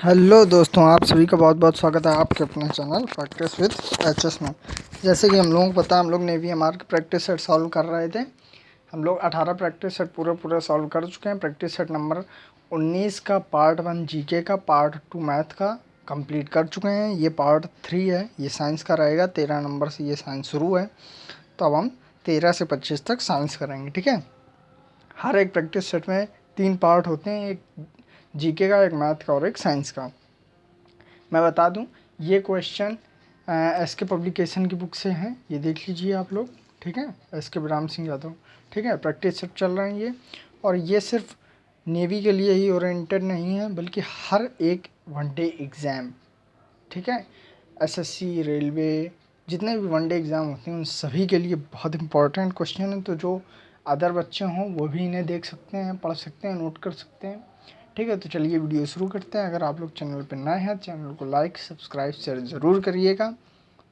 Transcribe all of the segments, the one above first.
Hello दोस्तों, आप सभी का बहुत बहुत स्वागत है आपके अपने चैनल प्रैक्टिस विद एचएस में। जैसे कि हम लोगों को पता है, हम लोग नेवी एमआर के प्रैक्टिस सेट सॉल्व कर रहे थे। हम लोग 18 प्रैक्टिस सेट पूरे सॉल्व कर चुके हैं। प्रैक्टिस सेट नंबर 19 का पार्ट 1 जीके का, पार्ट 2 मैथ का कंप्लीट कर चुके हैं। ये पार्ट 3 है, ये साइंस का रहेगा। 13 नंबर से ये साइंस शुरू है, तो अब हम 13 से 25 तक साइंस करेंगे। ठीक है, हर एक प्रैक्टिस सेट में 3 पार्ट होते हैं, एक जीके का, एक मैथ का और एक साइंस का। मैं बता दूं, ये क्वेश्चन एसके पब्लिकेशन की बुक से हैं, ये देख लीजिए आप लोग। ठीक है, एसके बलराम सिंह यादव। ठीक है, प्रैक्टिस सेट चल रहे हैं ये, और ये सिर्फ नेवी के लिए ही ओरिएंटेड नहीं है, बल्कि हर एक वनडे एग्ज़ाम, ठीक है, एसएससी, रेलवे, जितने भी वनडे एग्ज़ाम होते हैं उन सभी के लिए बहुत इंपॉर्टेंट क्वेश्चन है। तो जो अदर बच्चे हों वो भी इन्हें देख सकते हैं, पढ़ सकते हैं, नोट कर सकते हैं। ठीक है, तो चलिए वीडियो शुरू करते हैं। अगर आप लोग चैनल पर नए हैं, चैनल को लाइक, सब्सक्राइब, शेयर ज़रूर करिएगा।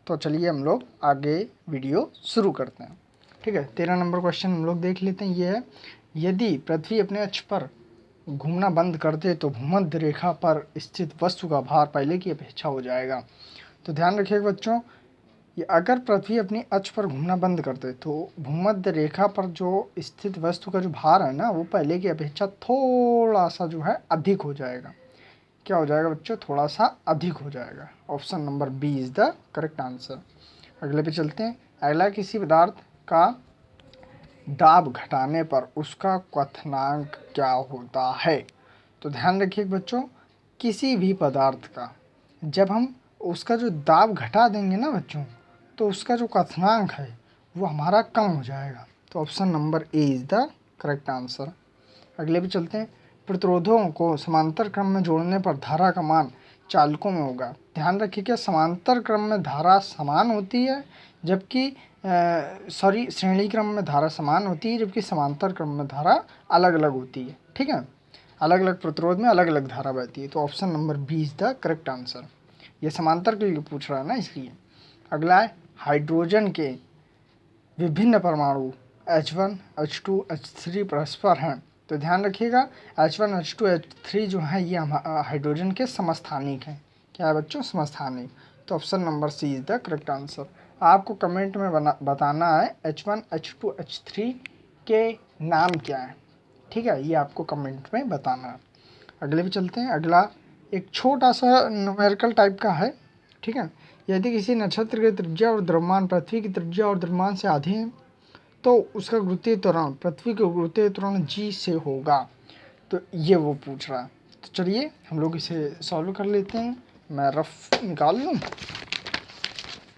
तो चलिए हम लोग आगे वीडियो शुरू करते हैं। ठीक है, 13 नंबर क्वेश्चन हम लोग देख लेते हैं। ये है, यदि पृथ्वी अपने अक्ष पर घूमना बंद कर दे तो भूमध्य रेखा पर स्थित वस्तु का भार पहले की अपेक्षा हो जाएगा। तो ध्यान रखिएगा बच्चों, ये अगर पृथ्वी अपनी अक्ष पर घूमना बंद कर दे तो भूमध्य रेखा पर जो स्थित वस्तु का जो भार है ना, वो पहले की अपेक्षा थोड़ा सा जो है अधिक हो जाएगा। क्या हो जाएगा बच्चों? थोड़ा सा अधिक हो जाएगा। Option number B is the correct answer. अगले पे चलते हैं। अगला, किसी पदार्थ का दाब घटाने पर उसका क्वथनांक क्या होता है? तो ध्यान रखिए बच्चों, किसी भी पदार्थ का जब हम उसका जो दाब घटा देंगे ना बच्चों, तो उसका जो क्वथनांक है वो हमारा कम हो जाएगा। तो option number A is the correct answer. अगले पे चलते हैं। प्रतिरोधों को समांतर क्रम में जोड़ने पर धारा का मान चालकों में होगा। ध्यान रखिए, क्या समांतर क्रम में धारा समान होती है, जबकि श्रेणी क्रम में धारा समान होती है, जबकि समांतर क्रम में धारा अलग अलग होती है। ठीक है, अलग अलग प्रतिरोध में अलग अलग धारा बहती है। तो option number B is the correct answer. ये समांतर के लिए पूछ रहा है ना, इसलिए। अगला है, हाइड्रोजन के विभिन्न परमाणु H1, H2, H3 परस्पर हैं। तो ध्यान रखिएगा, H1, H2, H3 जो है ये हाइड्रोजन के समस्थानिक हैं। क्या है बच्चों? समस्थानिक। तो option number C is the correct answer. आपको कमेंट में बताना है H1, H2, H3 के नाम क्या है। ठीक है, ये आपको कमेंट में बताना है। अगले भी चलते हैं। अगला एक छोटा सा न्यूमेरिकल टाइप का है। ठीक है, यदि किसी नक्षत्र की त्रिज्या और द्रव्यमान पृथ्वी की त्रिज्या और द्रव्यमान से आधे हैं तो उसका गुरुत्वीय त्वरण पृथ्वी के गुरुत्वीय त्वरण g से होगा। तो ये वो पूछ रहा है। तो चलिए हम लोग इसे सॉल्व कर लेते हैं। मैं रफ निकाल लूँ।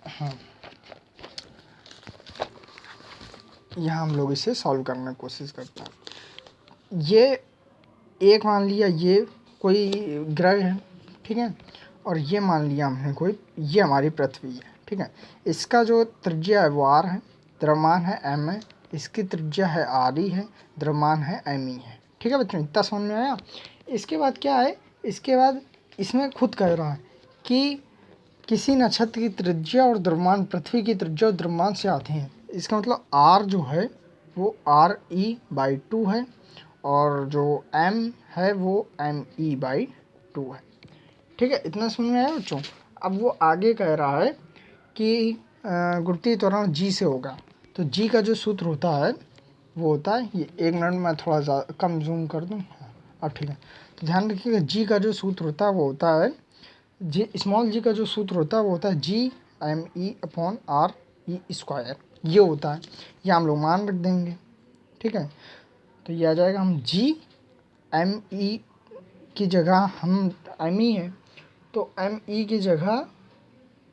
हाँ, यहाँ हम लोग इसे सॉल्व करने की कोशिश करते हैं। ये एक मान लिया ये कोई ग्रह है, ठीक है, और ये मान लिया हमने कोई, ये हमारी पृथ्वी है। ठीक है, इसका जो त्रिज्या है वो r है, द्रव्यमान है m है, इसकी त्रिज्या है r e है, द्रव्यमान है m e है। ठीक है बच्चों, इतना समझ में आया। इसके बाद क्या है, इसके बाद इसमें खुद कह रहा है कि किसी नक्षत्र की त्रिज्या और द्रव्यमान पृथ्वी की त्रिज्या और द्रव्यमान से आते हैं। इसका मतलब r जो है वो RE/2 है, और जो m है वो ME/2 है। ठीक है, इतना समझ में आया बच्चों। अब वो आगे कह रहा है कि गुरुत्वीय त्वरण g से होगा। तो g का जो सूत्र होता है वो होता है, ये 1 मिनट में थोड़ा ज़्यादा कम जूम कर दूँ। हाँ, अब ठीक है। तो ध्यान रखिएगा, g का जो सूत्र होता है वो होता है स्मॉल g का जो सूत्र होता है वो होता है GME/RE²। ये होता है, ये हम लोग मान रख देंगे। ठीक है, तो ये आ जाएगा, हम GME की जगह हम ME है, तो ME की जगह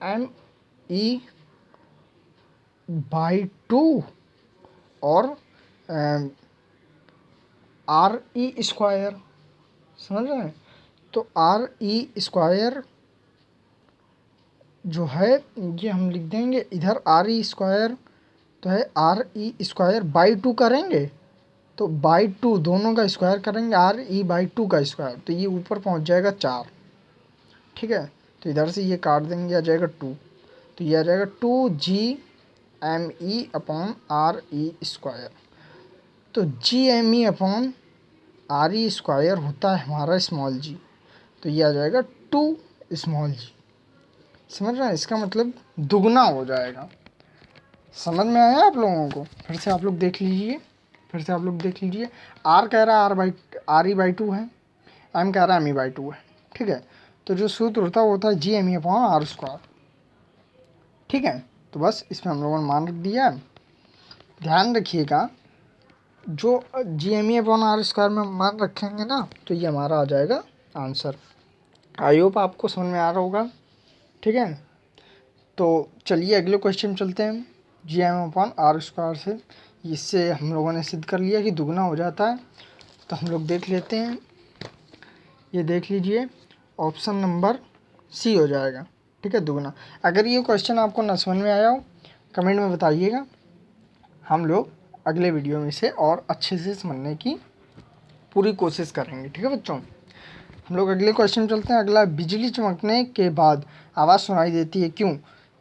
ME/2 और RE², समझ रहे हैं? तो RE² जो है ये हम लिख देंगे इधर, RE² तो है RE²/2 करेंगे तो /2 दोनों का स्क्वायर करेंगे, RE/2 का स्क्वायर, तो ये ऊपर पहुंच जाएगा 4। ठीक है, तो इधर से ये काट देंगे, आ जाएगा 2। तो ये आ जाएगा 2GME/RE²। तो GME/RE² होता है हमारा स्मॉल g। तो ये आ जाएगा 2 स्मॉल जी। समझ रहे हैं, इसका मतलब दुगना हो जाएगा। समझ में आया आप लोगों को? फिर से आप लोग देख लीजिए। आर कह रहा है R/2 है, एम कह रहा है ME/2 है। ठीक है, तो जो सूत्र होता है GME/R²। ठीक है, तो बस इसमें हम लोगों ने मान रख दिया है। ध्यान रखिएगा, जो GME/R² में मान रखेंगे ना, तो ये हमारा आ जाएगा आंसर। आई होप आपको समझ में आ रहा होगा। ठीक है, तो चलिए अगले क्वेश्चन चलते हैं। GME/R² से इससे हम लोगों ने सिद्ध कर लिया कि दुगना हो जाता है। तो हम लोग देख लेते हैं, ये देख लीजिए, ऑप्शन नंबर सी हो जाएगा। ठीक है, दुगना। अगर ये क्वेश्चन आपको न समझ में आया हो, कमेंट में बताइएगा, हम लोग अगले वीडियो में इसे और अच्छे से समझने की पूरी कोशिश करेंगे। ठीक है बच्चों, हम लोग अगले क्वेश्चन चलते हैं। अगला, बिजली चमकने के बाद आवाज़ सुनाई देती है, क्यों?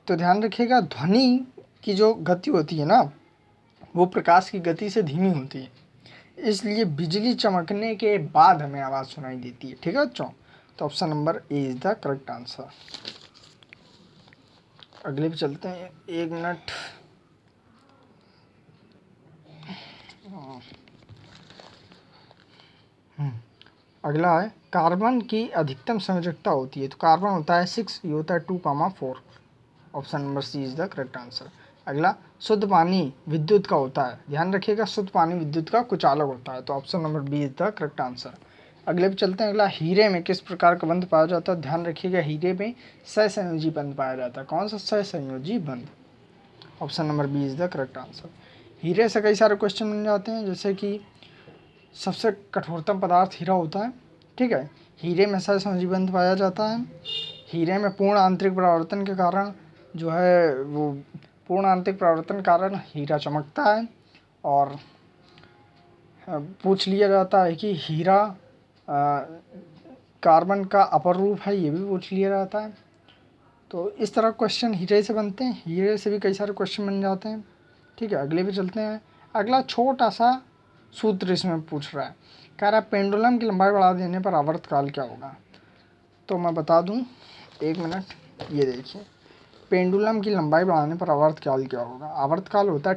तो ध्यान रखिएगा, ध्वनि की जो गति होती है ना, वो प्रकाश की गति से धीमी होती है, इसलिए बिजली चमकने के बाद हमें आवाज़ सुनाई देती है। ठीक है बच्चों, तो option number A is the correct answer. अगले पे चलते हैं, 1 मिनट। अगला है, कार्बन की अधिकतम संयोजकता होती है। तो कार्बन होता है 6, ये होता है 2,4। Option number C is the correct answer. अगला, शुद्ध पानी विद्युत का होता है। ध्यान रखिएगा, शुद्ध पानी विद्युत का कुचालक होता है। तो option number B is the correct answer. अगले पे चलते हैं। अगला, हीरे में किस प्रकार का बंध पाया जाता है? ध्यान रखिएगा, हीरे में सहसंयोजी बंध पाया जाता है। कौन सा सहसंयोजी बंध? Option number B is the correct answer. हीरे से कई सारे क्वेश्चन बन जाते हैं, जैसे कि सबसे कठोरतम पदार्थ हीरा होता है। ठीक है, हीरे में सहसंयोजी बंध पाया जाता है। हीरे में पूर्ण आंतरिक परावर्तन के कारण जो है वो पूर्ण आंतरिक परावर्तन कारण हीरा चमकता है। और पूछ लिया जाता है कि हीरा कार्बन का अपर रूप है, ये भी पूछ लिया जाता है। तो इस तरह क्वेश्चन हीरे से बनते हैं, हीरे से भी कई सारे क्वेश्चन बन जाते हैं। ठीक है, अगले पे चलते हैं। अगला छोटा सा सूत्र इसमें पूछ रहा है, कह रहा है पेंडुलम की लंबाई बढ़ा देने पर आवर्तकाल क्या होगा? तो मैं बता दूं, 1 मिनट। ये देखिए, पेंडुलम की लंबाई बढ़ाने पर आवर्तकाल क्या होगा? आवर्तकाल होता है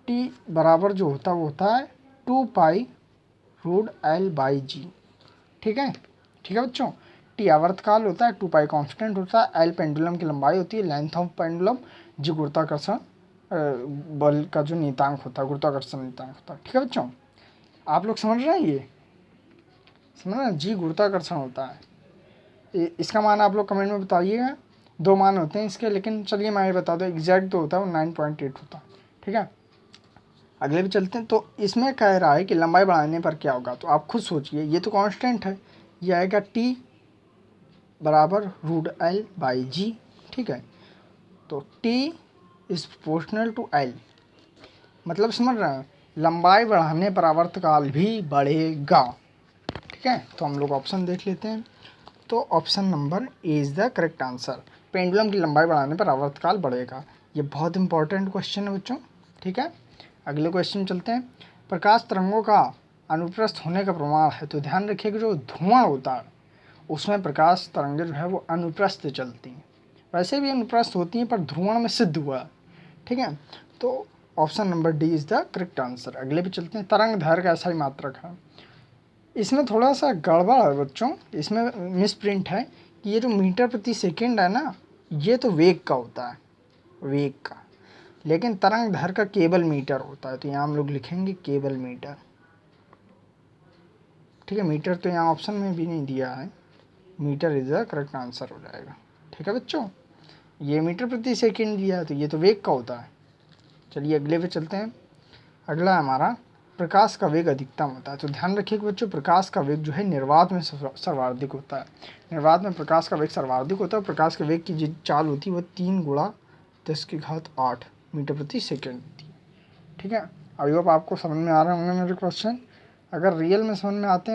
टी बराबर जो होता है वो होता है 2π√L/g। ठीक है बच्चों, टी आवर्तकाल होता है, 2π कांस्टेंट होता है, एल पेंडुलम की लंबाई होती है, लेंथ ऑफ पेंडुलम, जी गुरुत्वाकर्षण बल का जो नियतांक होता है, गुरुत्वाकर्षण नियतांक होता है। ठीक है बच्चों, आप लोग समझ रहे हैं? ये समझ रहे हैं, जी गुरुत्वाकर्षण होता है। इसका मान आप लोग कमेंट में बताइएगा। 2 मान होते हैं इसके, लेकिन चलिए मैं ये बता दूँ, एग्जैक्ट तो होता है वो 9.8 होता है। ठीक है, अगले भी चलते हैं। तो इसमें कह रहा है कि लंबाई बढ़ाने पर क्या होगा? तो आप खुद सोचिए, ये तो कांस्टेंट है, ये आएगा टी बराबर √L/g। ठीक है, तो T is proportional to L, मतलब समझ रहे हैं, लंबाई बढ़ाने पर आवर्तकाल भी बढ़ेगा। ठीक है, तो हम लोग ऑप्शन देख लेते हैं। तो option number A is the correct answer. Pendulum की लंबाई बढ़ाने पर आवर्तकाल बढ़ेगा। ये बहुत इंपॉर्टेंट क्वेश्चन है बच्चों। ठीक है, अगले क्वेश्चन चलते हैं। प्रकाश तरंगों का अनुप्रस्थ होने का प्रमाण है। तो ध्यान रखिए कि जो धुआं होता है उसमें प्रकाश तरंगें जो है वो अनुप्रस्थ चलती हैं। वैसे भी अनुप्रस्थ होती हैं, पर ध्रुवण में सिद्ध हुआ है। ठीक है, तो option number D is the correct answer. अगले पे चलते हैं। तरंग दैर्घ्य का ऐसा ही मात्रक है। इसमें थोड़ा सा गड़बड़ है बच्चों, इसमें मिस प्रिंट है कि ये जो मीटर प्रति सेकंड है ना, ये तो वेग का होता है, वेग का, लेकिन तरंग दैर्घ्य का केवल मीटर होता है। तो यहाँ हम लोग लिखेंगे केवल मीटर। ठीक है, मीटर तो यहाँ ऑप्शन में भी नहीं दिया है, metre is the correct answer हो जाएगा। ठीक है बच्चों, ये मीटर प्रति सेकंड दिया है, तो ये तो वेग का होता है। चलिए अगले पे चलते हैं। अगला हमारा, प्रकाश का वेग अधिकतम होता है। तो ध्यान रखिए कि बच्चों, प्रकाश का वेग जो है निर्वात में सर्वाधिक होता है। निर्वात में प्रकाश का वेग सर्वाधिक होता है। प्रकाश के वेग की जो चाल होती है वो 3 × 10⁸ मीटर प्रति सेकेंड होती है। ठीक है, आई होप आपको समझ में आ रहे होंगे मेरे क्वेश्चन। अगर रियल में समझ में आते हैं